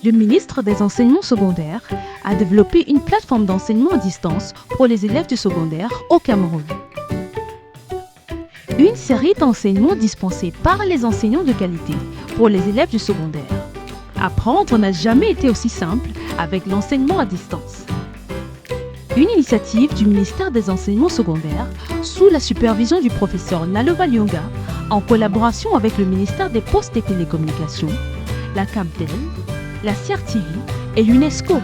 le ministre des Enseignements secondaires a développé une plateforme d'enseignement à distance pour les élèves du secondaire au Cameroun. Une série d'enseignements dispensés par les enseignants de qualité pour les élèves du secondaire. Apprendre n'a jamais été aussi simple avec l'enseignement à distance. Une initiative du ministère des Enseignements secondaires sous la supervision du professeur Nalova Lyonga en collaboration avec le ministère des Postes et Télécommunications, la CAMTEL, la CRTV et l'UNESCO.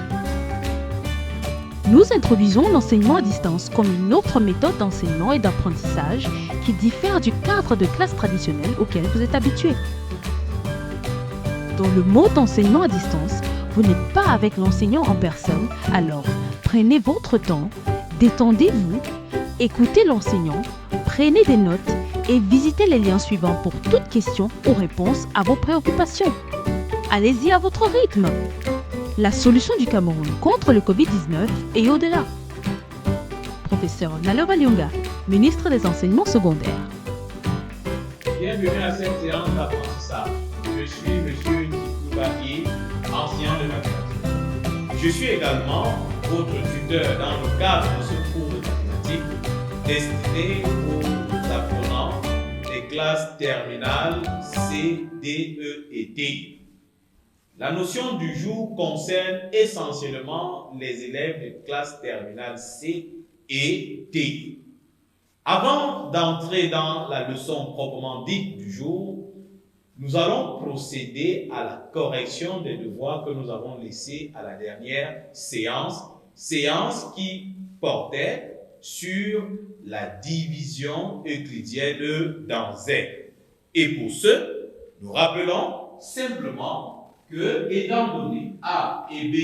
Nous introduisons l'enseignement à distance comme une autre méthode d'enseignement et d'apprentissage qui diffère du cadre de classe traditionnel auquel vous êtes habitué. Dans le mode d'enseignement à distance, vous n'êtes pas avec l'enseignant en personne, alors prenez votre temps, détendez-vous, écoutez l'enseignant, prenez des notes et visitez les liens suivants pour toute question ou réponse à vos préoccupations. Allez-y à votre rythme. La solution du Cameroun contre le Covid-19 et au-delà. Professeur Nalova Lyonga, ministre des Enseignements secondaires. Bienvenue à cette séance d'apprentissage. Je suis M. Ndikoubaki, ancien de mathématiques. Je suis également votre tuteur dans le cadre de ce cours de mathématiques destiné aux apprenants des classes terminales C, D, E et D. La notion du jour concerne essentiellement les élèves des classes terminales C et D. Avant d'entrer dans la leçon proprement dite du jour, nous allons procéder à la correction des devoirs que nous avons laissés à la dernière séance qui portait sur la division euclidienne dans Z. Et pour ce, nous rappelons simplement que, étant donné A et B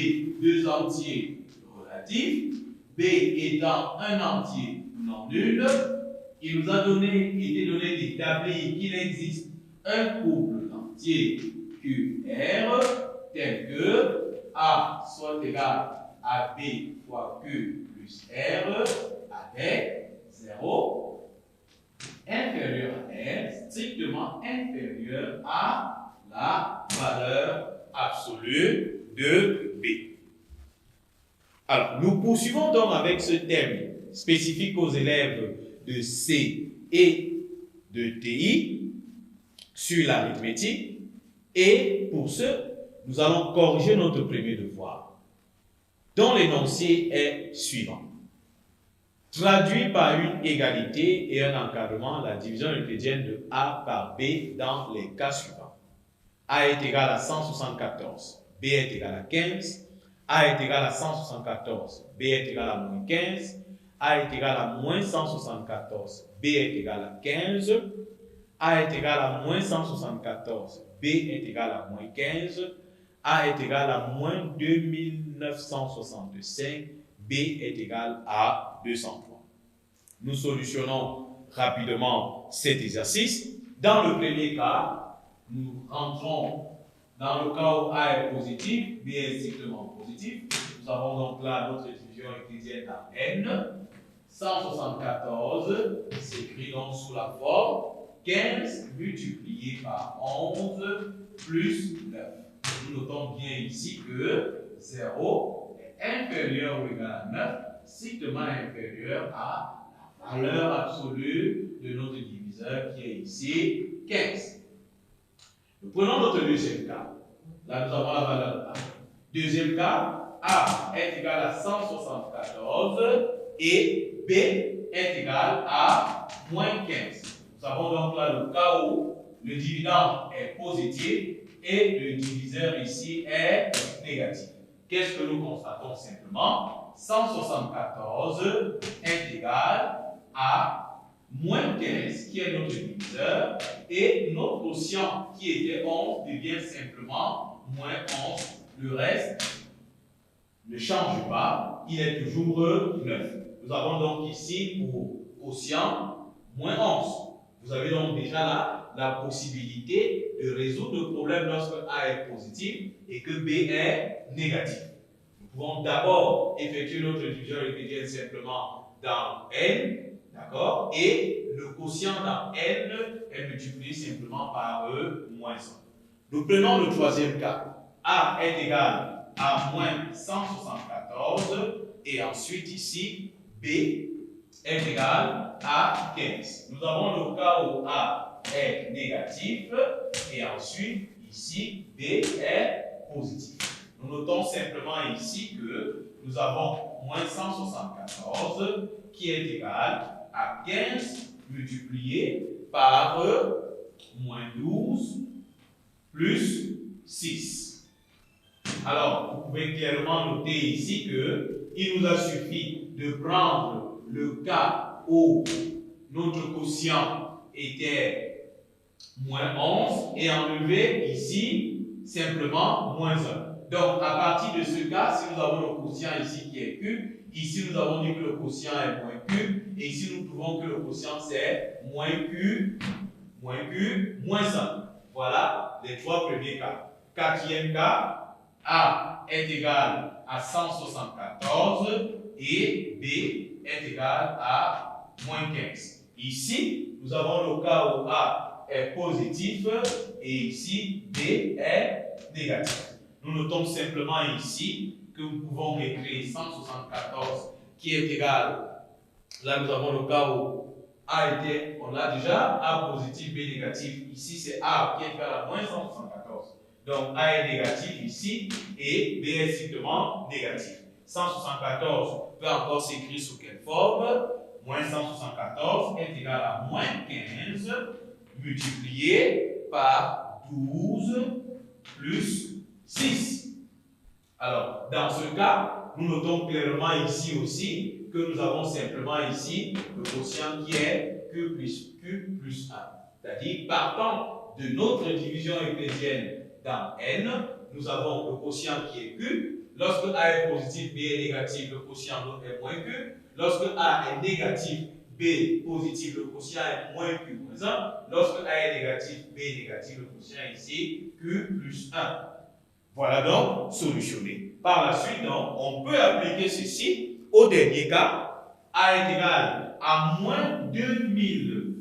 deux entiers relatifs, B étant un entier non nul, il nous a été donné d'établir qu'il existe un couple d'entiers QR tel que A soit égal à B fois Q plus R avec 0 inférieur à R, strictement inférieur à la valeur absolue de B. Alors, nous poursuivons donc avec ce thème spécifique aux élèves de C et de TI sur l'arithmétique. Et pour ce, nous allons corriger notre premier devoir, dont l'énoncé est suivant. Traduit par une égalité et un encadrement la division euclidienne de A par B dans les cas suivants. A est égal à 174, B est égal à 15, A est égal à 174, B est égal à moins 15, A est égal à moins 174, B est égal à 15, A est égal à moins 174, B est égal à moins 15, A est égal à moins 2965, B est égal à 203. Nous solutionnons rapidement cet exercice. Dans le premier cas, nous rentrons dans le cas où A est positif, B est strictement positif. Nous avons donc là notre division euclidienne à N. 174 s'écrit donc sous la forme 15 multiplié par 11 plus 9. Nous notons bien ici que 0 est inférieur ou égal à 9, strictement inférieur à la valeur absolue de notre diviseur qui est ici 15. Nous prenons notre deuxième cas. Là, nous avons la valeur A. Deuxième cas, A est égal à 174 et B est égal à moins 15. Nous avons donc là le cas où le dividende est positif et le diviseur ici est négatif. Qu'est-ce que nous constatons simplement? 174 est égal à moins 15 qui est notre diviseur et notre quotient qui était 11 devient simplement moins 11. Le reste ne change pas, il est toujours 9. Nous avons donc ici pour quotient moins 11. Vous avez donc déjà là la possibilité de résoudre le problème lorsque A est positif et que B est négatif. Nous pouvons d'abord effectuer notre division euclidienne simplement dans N. D'accord? Et le quotient dans N est multiplié simplement par moins 1. Nous prenons le troisième cas. A est égal à moins 174 et ensuite ici, B est égal à 15. Nous avons le cas où A est négatif et ensuite ici, B est positif. Nous notons simplement ici que nous avons moins 174 qui est égal à 15 multiplié par moins 12 plus 6. Alors, vous pouvez clairement noter ici qu'il nous a suffi de prendre le cas où notre quotient était moins 11 et enlever ici simplement moins 1. Donc, à partir de ce cas, si nous avons le quotient ici qui est Q, ici nous avons dit que le quotient est moins Q, et ici nous trouvons que le quotient c'est moins Q, moins 1. Voilà les trois premiers cas. Quatrième cas, A est égal à 174 et B est égal à moins 15. Ici, nous avons le cas où A est positif et ici B est négatif. Nous notons simplement ici que nous pouvons écrire 174 qui est égal, là nous avons le cas où A était, on l'a déjà, A positif, B négatif. Ici c'est A qui est égal à moins 174. Donc A est négatif ici et B est strictement négatif. 174 peut encore s'écrire sous quelle forme? Moins 174 est égal à moins 15 multiplié par 12 plus 6. Alors, dans ce cas, nous notons clairement ici aussi que nous avons simplement ici le quotient qui est Q plus 1. C'est-à-dire, partant de notre division euclidienne dans N, nous avons le quotient qui est Q. Lorsque A est positif, B est négatif, le quotient est moins Q. Lorsque A est négatif, B positif, le quotient est moins Q moins 1. Lorsque A est négatif, B est négatif, le quotient est ici Q plus 1. Voilà donc solutionné. Par la suite, donc, on peut appliquer ceci au dernier cas. A est égal à moins 2000.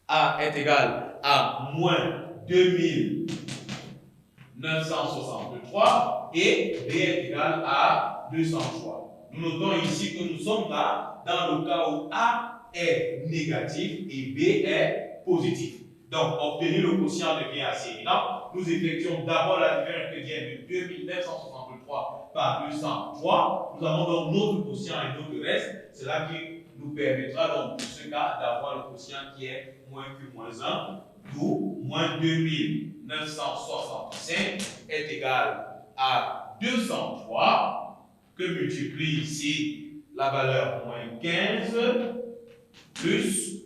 A est égal à moins 2963 et B est égal à 203. Nous notons ici que nous sommes là dans le cas où A est négatif et B est positif. Donc, obtenir le quotient devient assez évident. Nous effectuons d'abord la division euclidienne de 2963 par 203. Nous avons donc notre quotient et notre reste. C'est là qui nous permettra donc, pour ce cas, d'avoir le quotient qui est moins Q moins 1. D'où moins 2965 est égal à 203 que multiplie ici la valeur moins 15 plus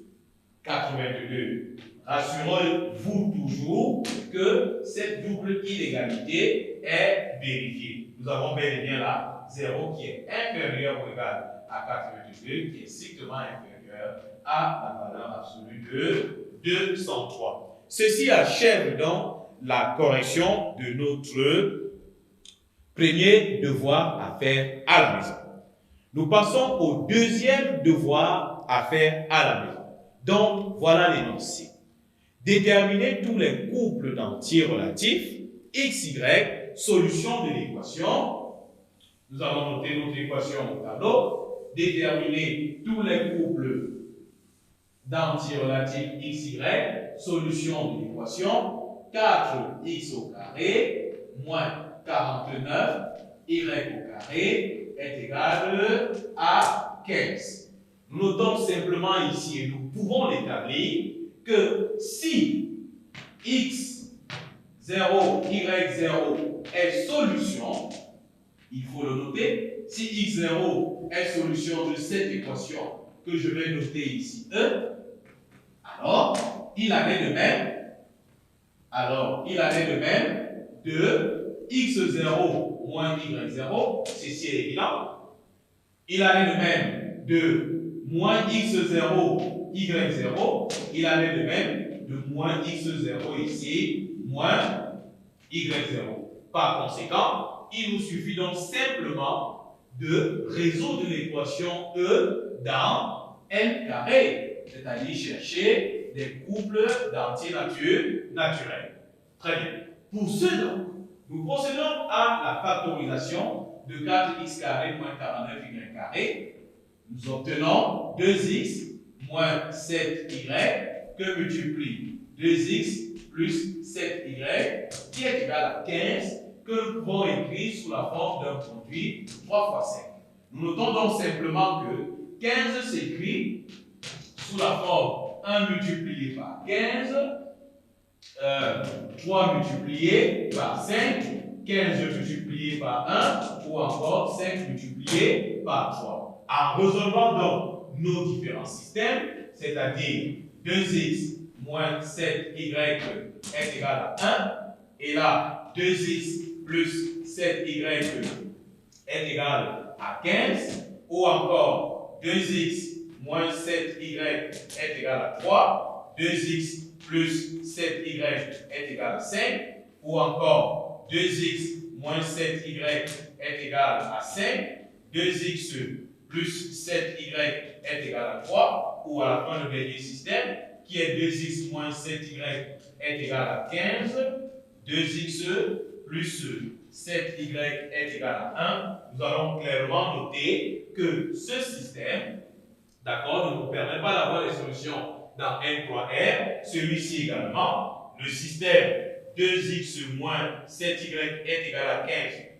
82. Rassurez-vous toujours que cette double inégalité est vérifiée. Nous avons bel et bien là 0 qui est inférieur ou égal à 82, qui est strictement inférieur à la valeur absolue de 203. Ceci achève donc la correction de notre premier devoir à faire à la maison. Nous passons au deuxième devoir à faire à la maison. Donc, voilà l'énoncé. Déterminer tous les couples d'entiers relatifs, x, y, solution de l'équation. Nous allons noter notre équation au tableau. Déterminer tous les couples d'entiers relatifs, x, y, solution de l'équation. 4x au carré moins 49 y au carré est égal à 15. Nous notons simplement ici, et nous pouvons l'établir, que si x0, y0 est solution, il faut le noter, si x0 est solution de cette équation que je vais noter ici, E, alors il en est de même, de x0 moins y0, ceci est évident. Il en est de même de moins x0, y0. Il en est de même de moins x0 ici, moins y0. Par conséquent, il nous suffit donc simplement de résoudre l'équation E dans n carré, c'est-à-dire chercher des couples d'entiers naturels. Très bien. Pour ce donc, Nous procédons à la factorisation de 4x carré moins 49y carré. Nous obtenons 2x moins 7y que multiplie 2x plus 7y qui est égal à 15 que nous pouvons écrire sous la forme d'un produit 3 fois 5. Nous notons donc simplement que 15 s'écrit sous la forme 1 multiplié par 15, 3 multiplié par 5, 15 multiplié par 1 ou encore 5 multiplié par 3. En résolvant donc nos différents systèmes, c'est-à-dire 2x moins 7y est égal à 1, et là 2x plus 7y est égal à 15, ou encore 2x moins 7y est égal à 3, 2x plus 7y est égal à 5, ou encore 2x moins 7y est égal à 5, 2x plus 7y est égal à 3, ou à la fin le dernier système, qui est 2x moins 7y est égal à 15, 2x plus 7y est égal à 1, nous allons clairement noter que ce système, d'accord, ne nous permet pas d'avoir des solutions dans N3R, celui-ci également, le système 2x moins 7y est égal à 15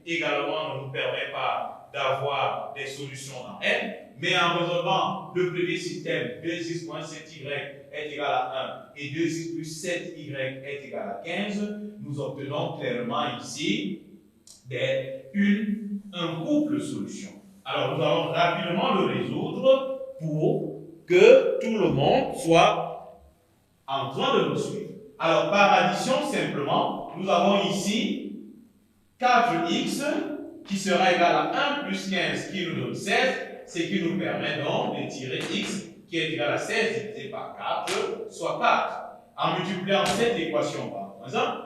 également ne nous permet pas d'avoir des solutions dans N, mais en résolvant le premier système 2x moins 7y est égal à 1 et 2x plus 7y est égal à 15, nous obtenons clairement ici un couple solution. Alors nous allons rapidement le résoudre pour que tout le monde soit en train de nous suivre. Alors par addition simplement, nous avons ici 4x qui sera égal à 1 plus 15 qui nous donne 16, ce qui nous permet donc de tirer x qui est égal à 16 divisé par 4, soit 4. En multipliant cette équation par moins 1,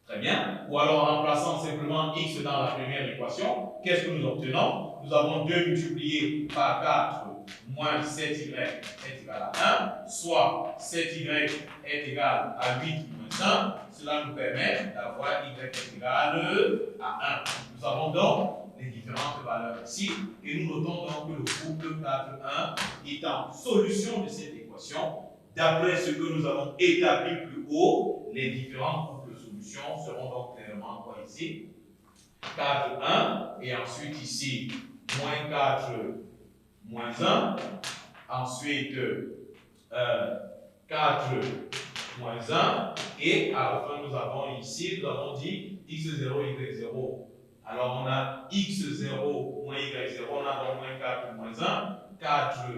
très bien, ou alors en remplaçant simplement x dans la première équation, qu'est-ce que nous obtenons? Nous avons 2 multiplié par 4 moins 7y est égal à 1, soit 7y est égal à 8 moins 1. Cela nous permet d'avoir y est égal à 1. Nous avons donc les différentes valeurs ici et nous notons donc que le couple 4, 1 étant solution de cette équation, d'après ce que nous avons établi plus haut, les différents couples solutions seront donc clairement quoi ici? 4, 1 et ensuite ici moins 4 moins 1, ensuite 4 moins 1, et à la fin nous avons ici, nous avons dit x0, y0. Alors on a x0 moins y0, on a donc moins 4 moins 1, 4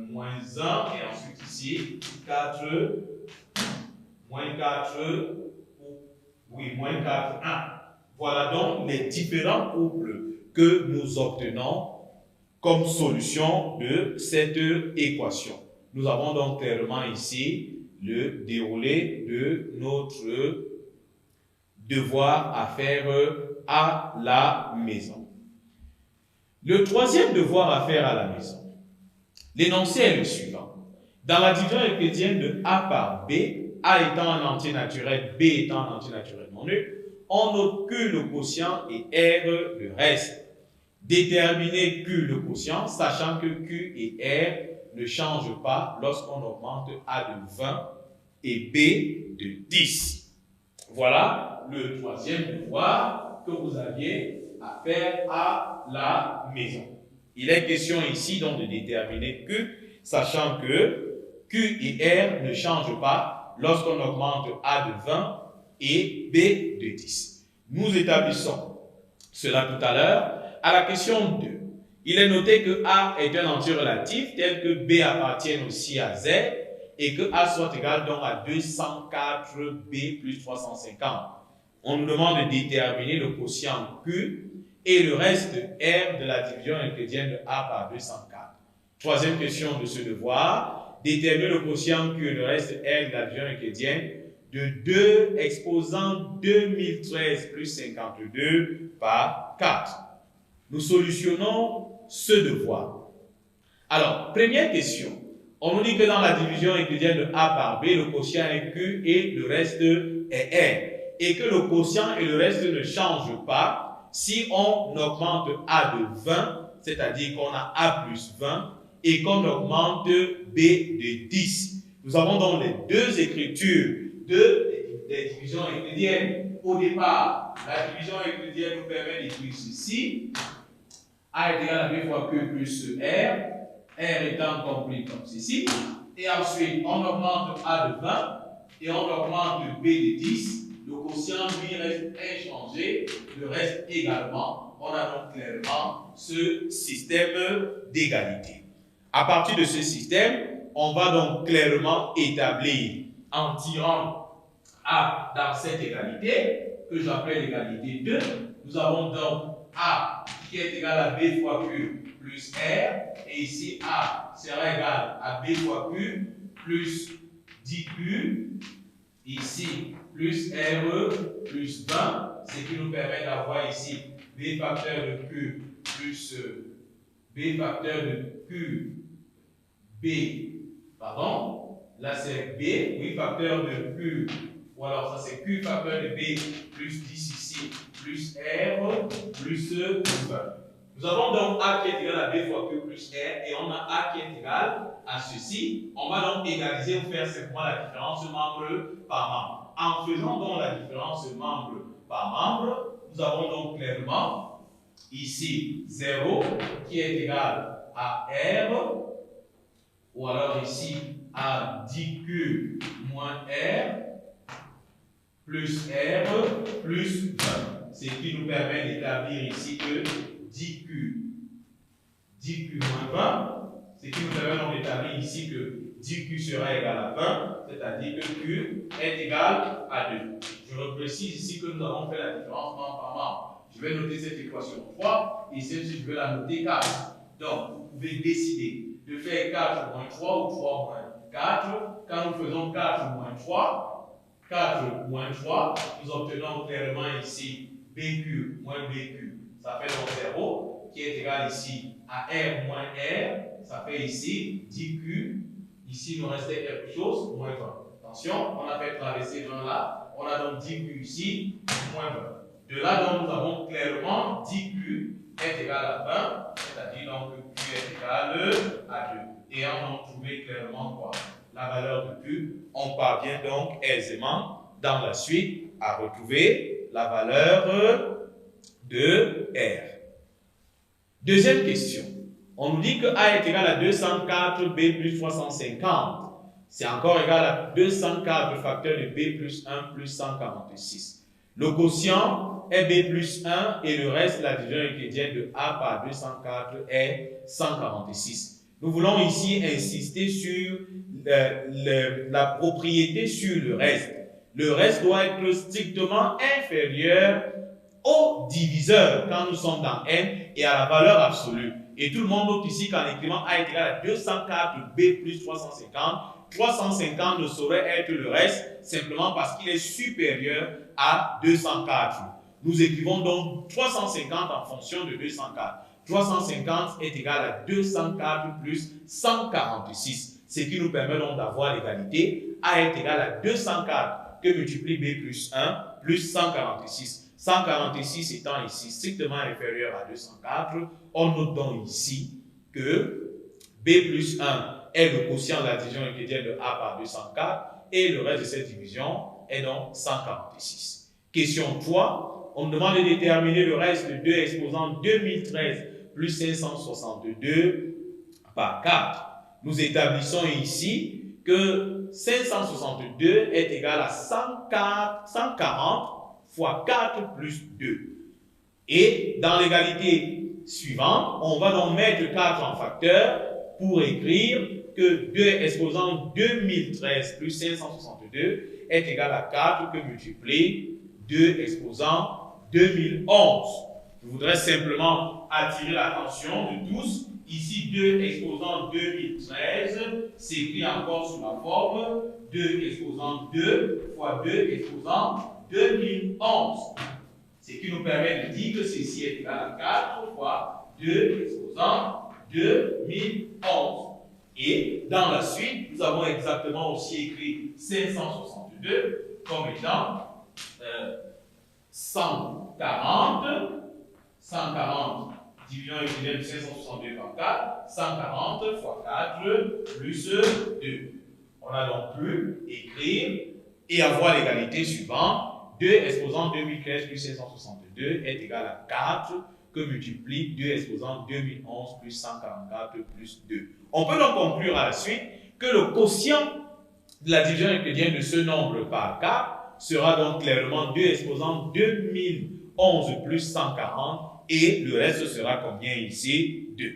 moins 1, et ensuite ici 4 moins 4, oui, moins 4, 1. Voilà donc les différents couples que nous obtenons comme solution de cette équation. Nous avons donc clairement ici le déroulé de notre devoir à faire à la maison. Le troisième devoir à faire à la maison, l'énoncé est le suivant. Dans la division euclidienne de A par B, A étant un entier naturel, B étant un entier naturel non nul, on note Q le quotient et R le reste. Déterminer Q le quotient, sachant que Q et R ne changent pas lorsqu'on augmente A de 20 et B de 10. Voilà le troisième devoir que vous aviez à faire à la maison. Il est question ici donc de déterminer Q, sachant que Q et R ne changent pas lorsqu'on augmente A de 20 et B de 10. Nous établissons cela tout à l'heure. À la question 2, il est noté que A est un entier relatif tel que B appartienne aussi à Z et que A soit égal donc à 204B plus 350. On nous demande de déterminer le quotient Q et le reste R de la division euclidienne de A par 204. Troisième question de ce devoir, déterminer le quotient Q et le reste R de la division euclidienne de 2 exposant 2013 plus 52 par 4. Nous solutionnons ce devoir. Alors, première question. On nous dit que dans la division euclidienne de A par B, le quotient est Q et le reste est R. et que le quotient et le reste ne changent pas, si on augmente A de 20, c'est-à-dire qu'on a A plus 20, et qu'on augmente B de 10. Nous avons donc les deux écritures des divisions euclidiennes. Au départ, la division euclidienne nous permet d'écrire ceci. A est égal à B fois Q plus R étant compris comme ceci. Et ensuite, on augmente A de 20 et on augmente B de 10. Le quotient, lui, reste inchangé, le reste également. On a donc clairement ce système d'égalité. À partir de ce système, on va donc clairement établir, en tirant A dans cette égalité, que j'appelle l'égalité 2, nous avons donc A qui est égal à B fois Q plus R, et ici A sera égal à B fois Q plus 10Q, ici plus RE plus 20, ce qui nous permet d'avoir ici B facteur de Q plus B facteur de Q, B, pardon, là c'est B, oui, facteur de Q, ou alors ça c'est Q facteur de B plus 10 ici, plus R, plus 20. Nous avons donc A qui est égal à B fois Q plus R, et on a A qui est égal à ceci. On va donc égaliser ou faire simplement la différence membre par membre. En faisant donc la différence membre par membre, nous avons donc clairement ici 0 qui est égal à R, ou alors ici à 10Q moins R plus R plus 20. Ce qui nous permet d'établir ici que 10Q moins 20, ce qui nous permet donc d'établir ici que 10Q sera égal à 20, c'est-à-dire que Q est égal à 2. Je reprécise ici que nous avons fait la différence membre par membre. Je vais noter cette équation 3 et celle-ci, je vais la noter 4. Donc, vous pouvez décider de faire 4 moins 3 ou 3 moins 4. Quand nous faisons 4 moins 3, nous obtenons clairement ici BQ moins BQ. Ça fait donc 0, qui est égal ici à R moins R. Ça fait ici 10Q. Ici, il nous restait quelque chose, moins 20. Attention, on a fait traverser 20 là. On a donc 10Q ici, moins 20. De là, donc, nous avons clairement 10Q est égal à 20, c'est-à-dire donc que Q est égal à 2. Et on a trouvé clairement quoi? La valeur de Q. On parvient donc aisément dans la suite à retrouver la valeur de R. Deuxième question. On nous dit que A est égal à 204, B plus 350. C'est encore égal à 204 facteur de B plus 1 plus 146. Le quotient est B plus 1 et le reste, la division euclidienne de A par 204 est 146. Nous voulons ici insister sur la propriété sur le reste. Le reste doit être strictement inférieur au diviseur quand nous sommes dans N et à la valeur absolue. Et tout le monde note ici qu'en écrivant A est égal à 204 B plus 350, 350 ne saurait être le reste simplement parce qu'il est supérieur à 204. Nous écrivons donc 350 en fonction de 204. 350 est égal à 204 plus 146, ce qui nous permet donc d'avoir l'égalité. A est égal à 204 que multiplie B plus 1 plus 146. 146 étant ici strictement inférieur à 204, on note donc ici que B plus 1 est le quotient de la division euclidienne de A par 204 et le reste de cette division est donc 146. Question 3, on nous demande de déterminer le reste de 2 exposant 2013 plus 562 par 4. Nous établissons ici que 562 est égal à 140 fois 4 plus 2. Et dans l'égalité suivante, on va donc mettre 4 en facteur pour écrire que 2 exposant 2013 plus 562 est égal à 4 que multiplie 2 exposant 2011. Je voudrais simplement attirer l'attention de tous. Ici, 2 exposant 2013 s'écrit encore sous la forme 2 exposant 2 fois 2 exposant 2011. Ce qui nous permet de dire que ceci est égal à 4 fois 2 exposant 2011. Et dans la suite, nous avons exactement aussi écrit 562 comme étant 140 division équivalent de 562 par 4, 140 fois 4 plus 2. On a donc pu écrire et avoir l'égalité suivante. 2 exposant 2013 plus 562 est égal à 4 que multiplie 2 exposant 2011 plus 144 plus 2. On peut donc conclure à la suite que le quotient de la division euclidienne de ce nombre par 4 sera donc clairement 2 exposant 2011 plus 140 et le reste sera combien ici? 2.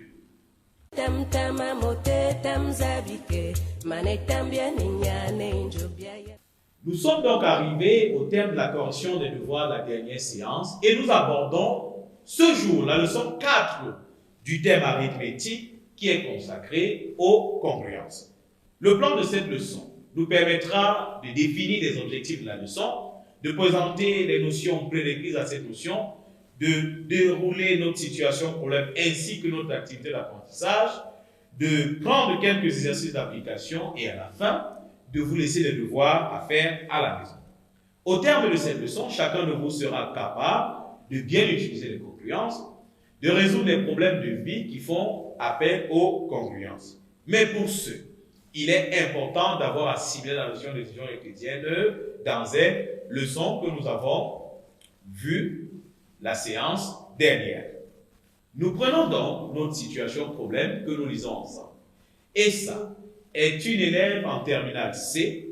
Nous sommes donc arrivés au terme de la correction des devoirs de la dernière séance et nous abordons ce jour la leçon 4 du thème arithmétique qui est consacré aux congruences. Le plan de cette leçon nous permettra de définir les objectifs de la leçon, de présenter les notions prérequises à cette notion, de dérouler notre situation problème ainsi que notre activité d'apprentissage, de prendre quelques exercices d'application et à la fin, de vous laisser les devoirs à faire à la maison. Au terme de cette leçon, chacun de vous sera capable de bien utiliser les congruences, de résoudre les problèmes de vie qui font appel aux congruences. Mais pour ce, il est important d'avoir assimilé la notion de division euclidienne dans les leçons que nous avons vues la séance dernière. Nous prenons donc notre situation problème que nous lisons ensemble. Essa est une élève en terminale C,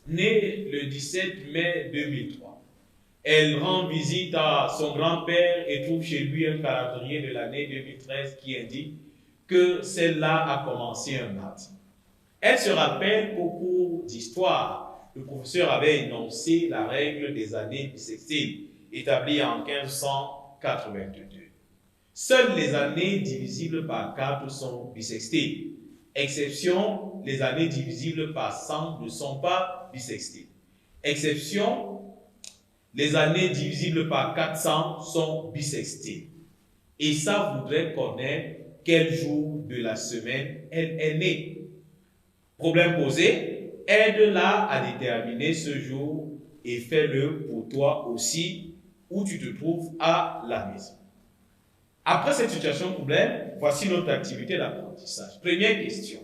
née le 17 mai 2003. Elle rend visite à son grand-père et trouve chez lui un calendrier de l'année 2013 qui indique que celle-là a commencé un mardi. Elle se rappelle qu'au cours d'histoire, le professeur avait énoncé la règle des années bissextiles, établie en 1582. Seules les années divisibles par 4 sont bissextiles. Exception, les années divisibles par 100 ne sont pas bissextiles. Exception, les années divisibles par 400 sont bissextiles. Et ça voudrait connaître quel jour de la semaine elle est née. Problème posé, aide-la à déterminer ce jour et fais-le pour toi aussi où tu te trouves à la maison. Après cette situation problème, voici notre activité d'apprentissage. Première question,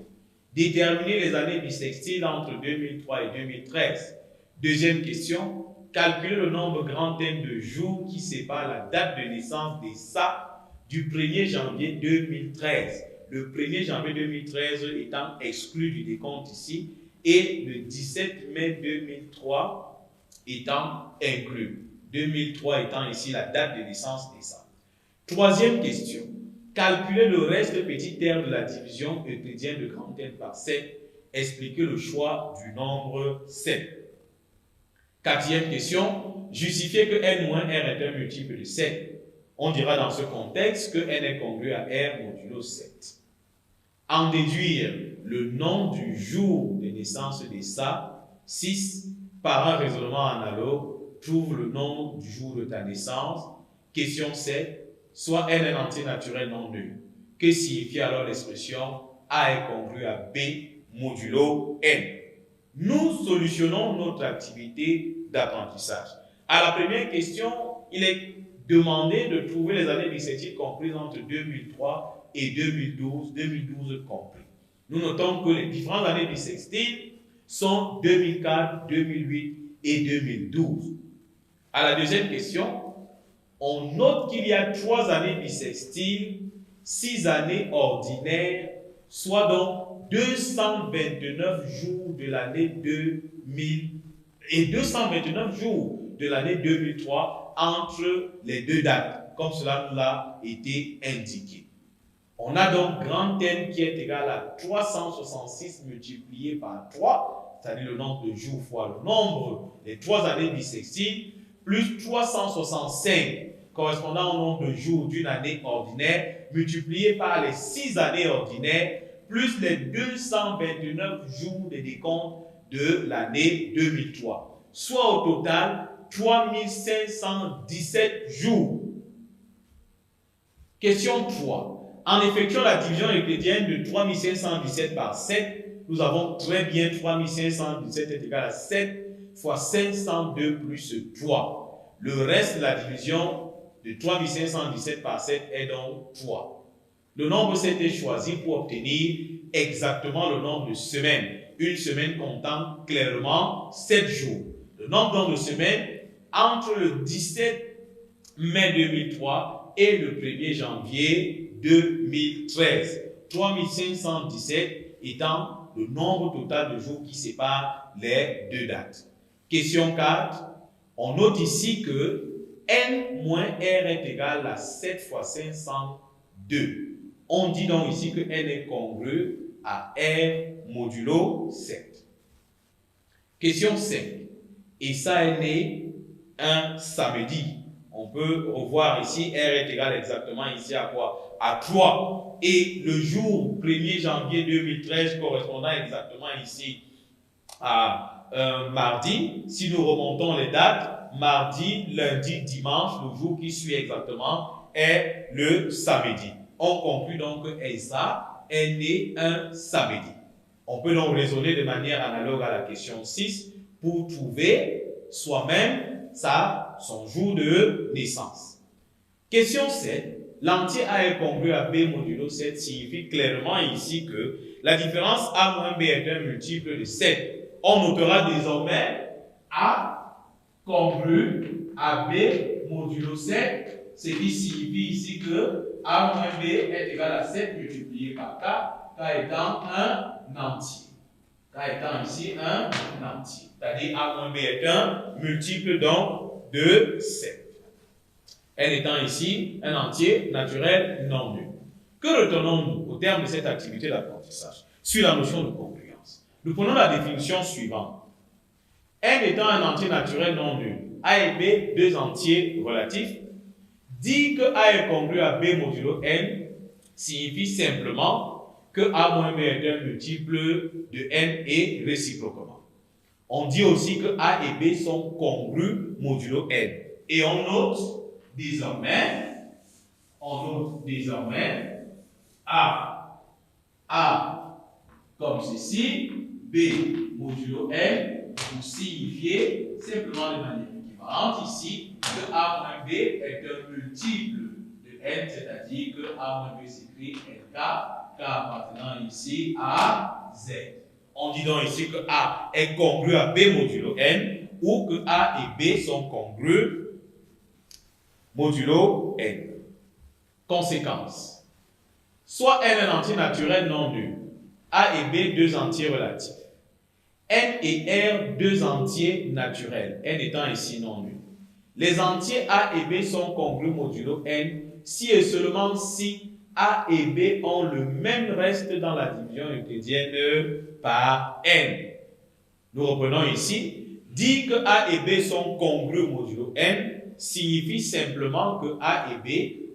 déterminer les années bissextiles entre 2003 et 2013. Deuxième question, calculer le nombre grand N de jours qui sépare la date de naissance d'Essa du 1er janvier 2013. Le 1er janvier 2013 étant exclu du décompte ici et le 17 mai 2003 étant inclus. 2003 étant ici la date de naissance d'Essa. Troisième question. Calculer le reste petit terme de la division euclidienne de grand N par 7. Expliquer le choix du nombre 7. Quatrième question. Justifier que n moins r est un multiple de 7. On dira dans ce contexte que n est congru à r modulo 7. En déduire le nom du jour de naissance d'Essa. 6. Par un raisonnement analogue, trouve le nom du jour de ta naissance. Question 7. Soit n est entier naturel non nul. Que signifie alors l'expression A est congru à B modulo n? Nous solutionnons notre activité d'apprentissage. À la première question, il est demandé de trouver les années bissextiles comprises entre 2003 et 2012, 2012 compris. Nous notons que les différentes années bissextiles sont 2004, 2008 et 2012. À la deuxième question, on note qu'il y a 3 années bissextiles, 6 années ordinaires, soit donc 229 jours de l'année 2000 et 229 jours de l'année 2003 entre les deux dates, comme cela nous a été indiqué. On a donc grand N qui est égal à 366 multiplié par 3, c'est-à-dire le nombre de jours fois le nombre des 3 années bissextiles, plus 365 correspondant au nombre de jours d'une année ordinaire, multiplié par les 6 années ordinaires, plus les 229 jours de décompte de l'année 2003. Soit au total 3517 jours. Question 3. En effectuant la division euclidienne de 3517 par 7, nous avons très bien 3517 est égal à 7 fois 502 plus 3. Le reste de la division de 3517 par 7 est donc 3. Le nombre 7 est choisi pour obtenir exactement le nombre de semaines. Une semaine comptant clairement 7 jours. Le nombre donc de semaines entre le 17 mai 2003 et le 1er janvier 2013. 3517 étant le nombre total de jours qui sépare les deux dates. Question 4. On note ici que n moins r est égal à 7 fois 502. On dit donc ici que n est congru à r modulo 7. Question 5. Et ça est né un samedi. On peut revoir ici, R est égal exactement ici à quoi? À 3. Et le jour 1er janvier 2013 correspondant exactement ici à mardi. Si nous remontons les dates, mardi, lundi, dimanche, le jour qui suit exactement est le samedi. On conclut donc que Ezra est né un samedi. On peut donc raisonner de manière analogue à la question 6 pour trouver soi-même son jour de naissance. Question 7. L'entier A est congru à B modulo 7 signifie clairement ici que la différence A moins B est un multiple de 7. On notera désormais A congru à B modulo 7, ce qui signifie ici que A moins B est égal à 7 multiplié par K, K étant un entier. K étant ici un entier. C'est-à-dire A moins B est un multiple donc de 7. N étant ici un entier naturel non nul. Que retenons-nous au terme de cette activité d'apprentissage sur la notion de congruence? Nous prenons la définition suivante. N étant un entier naturel non nul, A et B, deux entiers relatifs, dit que A est congru à B modulo N signifie simplement que A moins B est un multiple de N et réciproquement. On dit aussi que A et B sont congrus modulo N. Et on note désormais A comme ceci, B modulo N, pour signifier simplement de manière équivalente ici que A moins B est un multiple de N, c'est-à-dire que A moins B s'écrit LK, K appartenant ici à Z. On dit donc ici que A est congru à B modulo N ou que A et B sont congrus modulo N. Conséquence. Soit N un entier naturel non nul, A et B deux entiers relatifs. N et R deux entiers naturels, N étant ici non nul. Les entiers A et B sont congrus modulo N si et seulement si A et B ont le même reste dans la division euclidienne par N. Nous reprenons ici. Dire que A et B sont congrus modulo N signifie simplement que A et B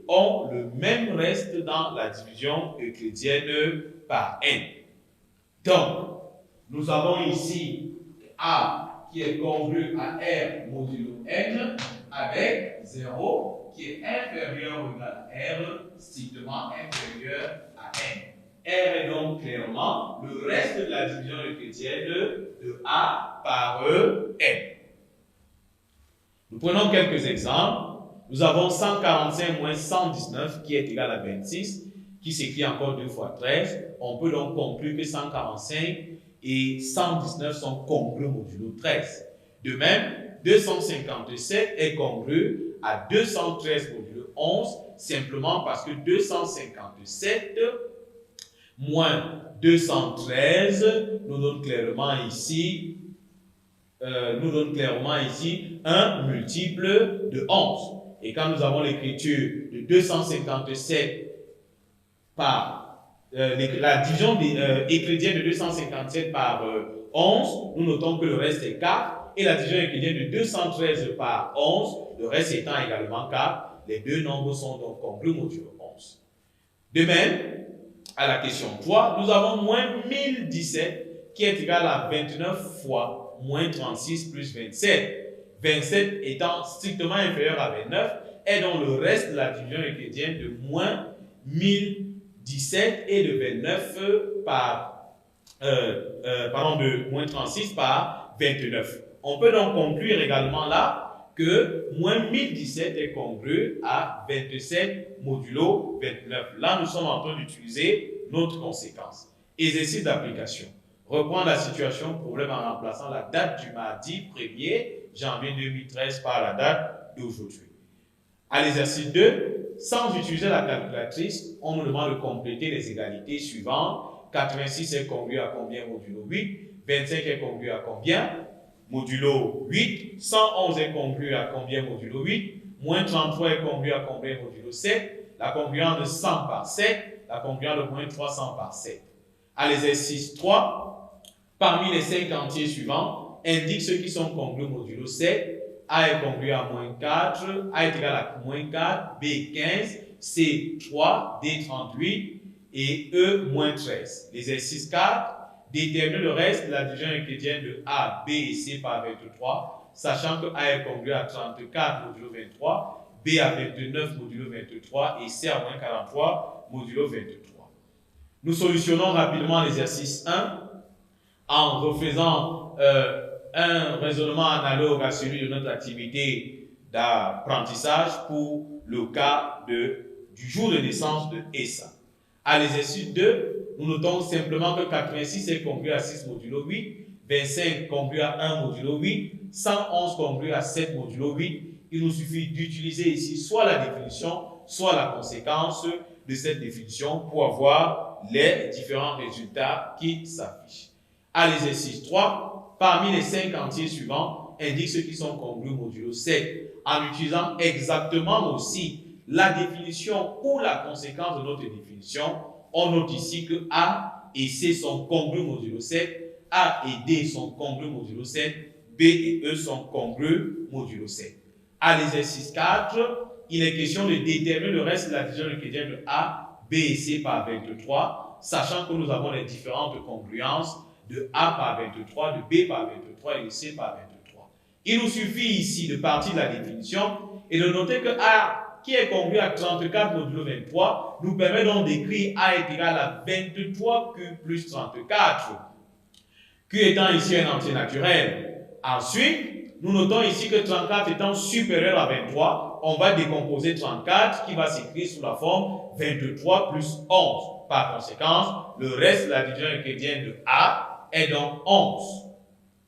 ont le même reste dans la division euclidienne par N. Donc, nous avons ici A qui est congru à R modulo N avec 0 qui est inférieur ou égal à R, strictement inférieur à N. R est donc clairement le reste de la division euclidienne de A par N. Nous prenons quelques exemples. Nous avons 145 moins 119 qui est égal à 26, qui s'écrit encore 2 fois 13. On peut donc conclure que 145 et 119 sont congrus modulo 13. De même, 257 est congru à 213 modulo 11, simplement parce que 257 moins 213 nous donne clairement ici un multiple de 11. Et quand nous avons l'écriture de 257 par la division euclidienne de 257 par 11, nous notons que le reste est 4. Et la division euclidienne de 213 par 11, le reste étant également 4. Les deux nombres sont donc congrus modulo 11. De même, à la question 3, nous avons moins 1017 qui est égal à 29 fois moins 36 plus 27. 27 étant strictement inférieur à 29, et donc le reste de la division euclidienne de moins 1017 et de 29 de moins 36 par 29. On peut donc conclure également là que moins 1017 est congru à 27 modulo 29. Là, nous sommes en train d'utiliser notre conséquence. Exercice d'application. Reprendre la situation problème en remplaçant la date du mardi 1er janvier 2013 par la date d'aujourd'hui. À l'exercice 2, sans utiliser la calculatrice, on nous demande de compléter les égalités suivantes. 86 est congru à combien modulo 8? 25 est congru à combien modulo 8? 111 est congru à combien modulo 8? Moins 33 est congru à combien modulo 7? La congruence de 100 par 7, la congruence de moins 300 par 7. À l'exercice 3, parmi les 5 entiers suivants, indique ceux qui sont congrus modulo 7. A est congru à moins 4, A est égal à moins 4, B 15, C 3, D 38 et E moins 13. L'exercice 4, détermine le reste de la division euclidienne de A, B et C par 23, sachant que A est congru à 34 modulo 23, B à 29 modulo 23 et C à moins 43 modulo 23. Nous solutionnons rapidement l'exercice 1 en refaisant un raisonnement analogue à celui de notre activité d'apprentissage pour le cas du jour de naissance de Essa. À l'exercice 2, nous notons simplement que 86 est congru à 6 modulo 8, 25 congru à 1 modulo 8, 111 congru à 7 modulo 8. Il nous suffit d'utiliser ici soit la définition, soit la conséquence de cette définition pour avoir les différents résultats qui s'affichent. À l'exercice 3, parmi les 5 entiers suivants, indique ceux qui sont congrus modulo 7 en utilisant exactement aussi la définition ou la conséquence de notre définition. On note ici que A et C sont congrus modulo 7, A et D sont congrus modulo 7, B et E sont congrus modulo 7. À l'exercice 4, il est question de déterminer le reste de la division euclidienne de A, B et C par 23, sachant que nous avons les différentes congruences de A par 23, de B par 23 et de C par 23. Il nous suffit ici de partir de la définition et de noter que A, qui est congru à 34 modulo 23, nous permet donc d'écrire A est égal à 23Q plus 34. Q étant ici un entier naturel. Ensuite, nous notons ici que 34 étant supérieur à 23, on va décomposer 34 qui va s'écrire sous la forme 23 plus 11. Par conséquent, le reste de la division euclidienne de A est donc 11.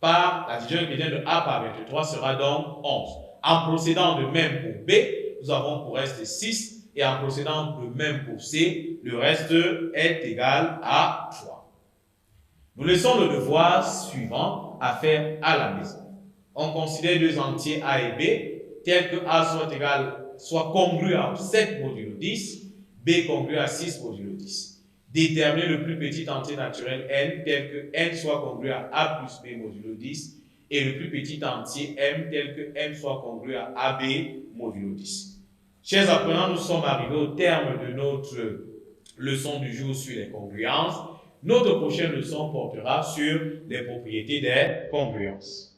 La division euclidienne de A par 23 sera donc 11. En procédant de même pour B, nous avons pour reste 6. Et en procédant de même pour C, le reste est égal à 3. Nous laissons le devoir suivant à faire à la maison. On considère deux entiers A et B, tels que A soit congru à 7 modulo 10, B congru à 6 modulo 10. Déterminer le plus petit entier naturel n, tel que n soit congru à A plus B modulo 10, et le plus petit entier m, tel que m soit congru à AB modulo 10. Chers apprenants, nous sommes arrivés au terme de notre leçon du jour sur les congruences. Notre prochaine leçon portera sur les propriétés des congruences.